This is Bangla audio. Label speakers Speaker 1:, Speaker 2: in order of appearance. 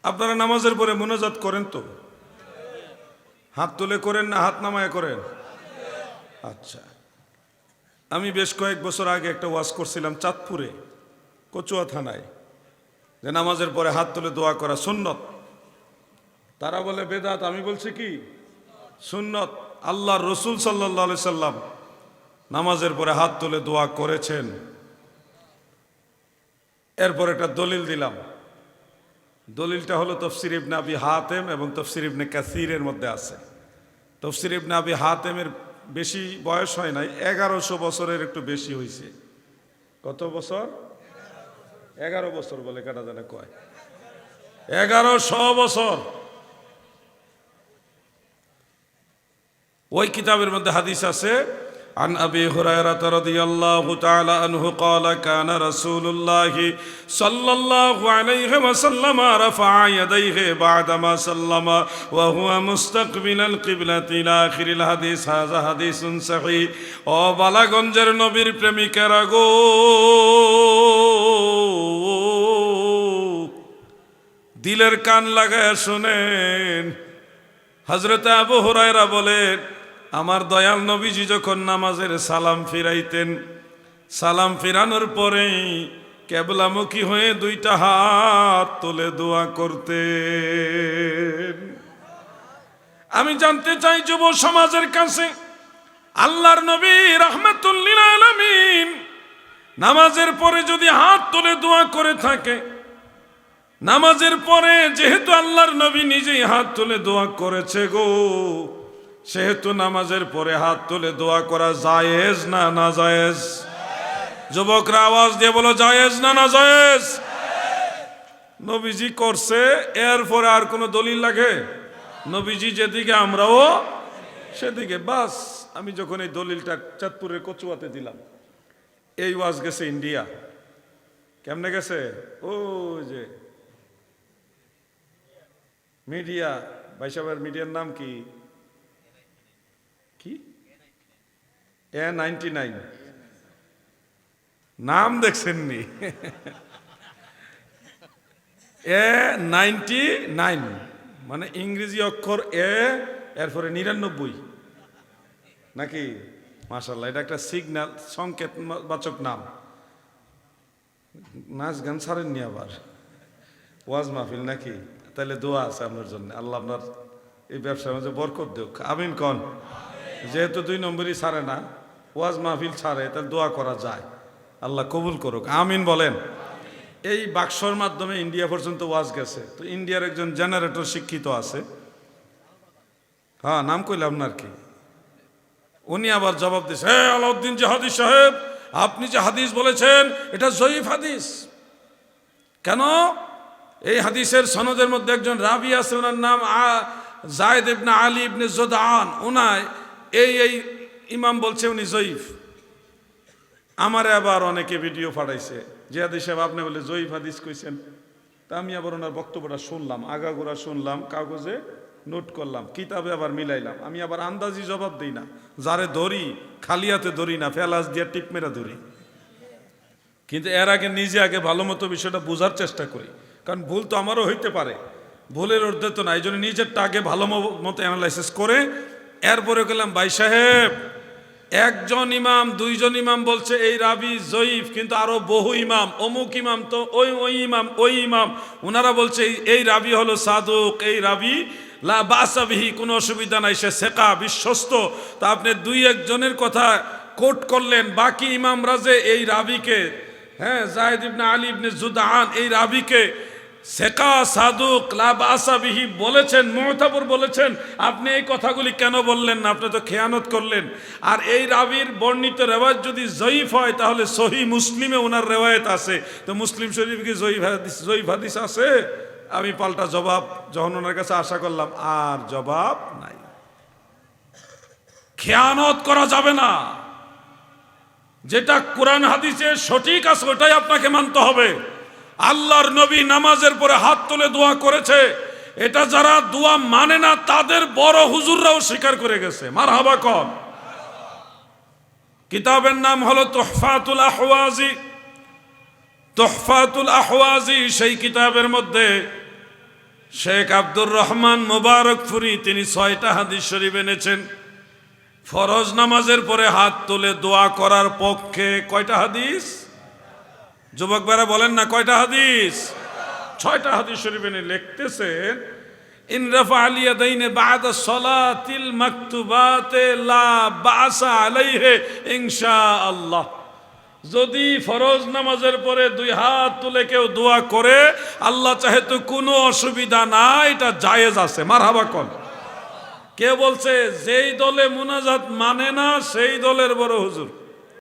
Speaker 1: আপনারা নামাজের পরে মুনাজাত করেন তো? হাত তুলে করেন না হাত নামায় করেন? আচ্ছা, আমি বেশ কয়েক বছর আগে একটা ওয়াজ করছিলাম চাঁদপুরে, কচুয়া থানায়, যে নামাজের পরে হাত তুলে দোয়া করা সুন্নত। তারা বলে বেদাত, আমি বলছি কি সুন্নত। আল্লাহর রসুল সাল্লাল্লাহু আলাইহি সাল্লাম নামাজের পরে হাত তুলে দোয়া করেছেন। এরপর একটা দলিল দিলাম। দলিলটা হলো তফসির ইবনে আবি হাতেম এবং তফসির ইবনে কাসিরের মধ্যে আছে। তফসির ইবনে আবি হাতেমের বেশি বয়স হয় নাই, 1100 বছরের একটু বেশি হয়েছে। কত বছর? 11 বছর বলে কাটা জানে কয়, 1100 বছর। ওই কিতাবের মধ্যে হাদিস আছে, عن أبي هريرة رضي الله تعالى عنه قال كان رسول الله صلى الله عليه وسلم رفع يديه بعدما سلم وهو مستقبل القبلة إلى آخر الحديث هذا حديث صحيح ও বালাগঞ্জের নবীর প্রেমিকেরা গো, দিলের কান লাগায় শুনেন। হযরত আবু হুরায়রা বলেন, আমার দয়াল নবীজি যখন নামাজের সালাম ফিরাইতেন, সালাম ফিরানোর পরেই কেবলামুখী হয়ে দুইটা হাত তুলে দোয়া করতেন। আমি জানতে চাই যুব সমাজের কাছে, আল্লাহর নবী রাহমাতুল লিল আলামিন নামাজের পরে যদি হাত তুলে দোয়া করে থাকে, নামাজের পরে যেহেতু আল্লাহর নবী নিজেই হাত তুলে দোয়া করেছে গো, সেহেতু নামাজের পরে হাত তুলে দোয়া করা জায়েজ না নাজায়েজ? যুবকরা আওয়াজ দিয়ে বলো, জায়েজ না নাজায়েজ? নবীজি করছে, এরপরে আর কোনো দলিল লাগে? নবীজি যেদিকে আমরাও সেদিকে, বাস। আমি যখন এই দলিলটা চাঁদপুরের কচুয়াতে দিলাম, এই ওয়াজ গেছে ইন্ডিয়া। কেমনে গেছে? ও যে মিডিয়া, ভাইসাবের মিডিয়ার নাম কি? কি A99 নাম দেখছেননি? A99 মানে ইংরেজি অক্ষর এ, এরপরে 99 নাকি? মাশাআল্লাহ, এটা একটা সিগন্যাল, সংকেত বাচক নাম। নাচ গান ছাড়েননি আবার? ওয়াজ মাহফিল নাকি? তাহলে দোয়া আছে আপনার জন্য, আল্লাহ আপনার এই ব্যবসার মধ্যে বরকত দেখ। আমিন কন। যেহেতু 2 নম্বরই ছাড়ে না, ওয়াজ মাহফিল ছাড়ে, তাহলে দোয়া করা যায়, আল্লাহ কবুল করুক। আমিন বলেন। এই বাক্সর মাধ্যমে ইন্ডিয়া পর্যন্ত ওয়াজ গেছে। তো ইন্ডিয়ার একজন জেনারেটর শিক্ষিত আছে, হ্যাঁ নাম কইলে আপনার কি, উনি আবার জবাব দিয়েছে, হে আলাউদ্দিন জাহাদি সাহেব, আপনি যে হাদিস বলেছেন এটা জয়ীফ হাদিস। কেন? এই হাদিসের সনদের মধ্যে একজন রাবি আছে, ওনার নাম যায়েদ ইবনে আলী ইবনে জুদআন। ওনায় এই ইমাম বলছে উনি জয়ীফ। আমারে আবার অনেকে ভিডিও পাঠাইছে, যে হাদিস সাহেব আপনি বলে জয়ীফ হাদিস কইছেন। তা আমি আবার ওনার বক্তব্যটা শুনলাম, আগাগোড়া শুনলাম, কাগজে নোট করলাম, কিতাবে আবার মিলাইলাম। আমি আবার আন্দাজি জবাব দিই না, যারে ধরি খালি হাতে ধরি না, ফেলাস দিয়ে টিপ মেরা ধরি। কিন্তু এর আগে নিজে আগে ভালো মতো বিষয়টা বোঝার চেষ্টা করি, কারণ ভুল তো আমারও হইতে পারে, ভুলের ঊর্ধ্বে তো না। এই জন্য নিজেরটা আগে ভালো মতো অ্যানালাইসিস করে এরপরে গেলাম, ভাই সাহেব একজন ইমাম 2 জন ইমাম বলছে এই রাবি জয়ীফ, কিন্তু আরো বহু ইমাম, অমুক ইমাম তো ওই ইমাম ওনারা বলছে এই রাবি হলো সাদুক, এই রাবি লা বাসা বিহি, কোনো অসুবিধা নাই, সে সেকা বিশ্বস্ত। তা আপনি 2-1 জনের কথা কোট করলেন, বাকি ইমামরা যে এই রাবিকে, হ্যাঁ যায়েদ ইবনে আলী ইবনে জুদআন, এই রাবিকে সেকা সাদুক লা বাসা বিহি বলেছেন, মুতাবর বলেছেন, আপনি এই কথাগুলি কেন বললেন না? আপনি তো খেয়ানত করলেন। আর এই রাবির বর্ণিত রেওয়ায়ত যদি জয়ীফ হয়, তাহলে সহিহ মুসলিমে ওনার রেওয়ায়ত আছে, তো মুসলিম শরীফে কি জয়ীফ হাদিস আছে? আমি পাল্টা জবাব যখন ওনার কাছে আশা করলাম, আর জবাব নাই। খেয়ানত করা যাবে না, যেটা কোরআন হাদিসে সঠিক আছে ওটাই আপনাকে মানতে হবে। আল্লাহর নবী নামাজের পরে হাত তুলে দোয়া করেছে, এটা যারা দোয়া মানে না তাদের বড় হুজুররাও স্বীকার করে গেছে। মারহাবা কন। কিতাবের নাম হলো তুহফাতুল আহওয়াজি। তুহফাতুল আহওয়াজি সেই কিতাবের মধ্যে শেখ আব্দুর রহমান মোবারকপুরি তিনি 6টা হাদিস শরীফ এনেছেন। ফরজ নামাজের পরে হাত তুলে দোয়া করার পক্ষে কয়টা হাদিস? যুবক ভাইরা বলেন না কয়টা হাদিস? 6টা হাদিস শরীফ এনে লিখতেছেন, ইন রাফা আল ইয়াদাইনি বা'দা সলাতিল মাকতুবাতে লা বাসা আলাইহি ইনশাআল্লাহ। যদি ফরজ নামাজের পরে 2 হাত তুলে কেউ দোয়া করে, আল্লাহ চাহে তো কোনো অসুবিধা নাই, এটা জায়েজ আছে। মারহাবা কোন। কে বলছে? যেই দলে মুনাজাত মানে না সেই দলের বড় হুজুর।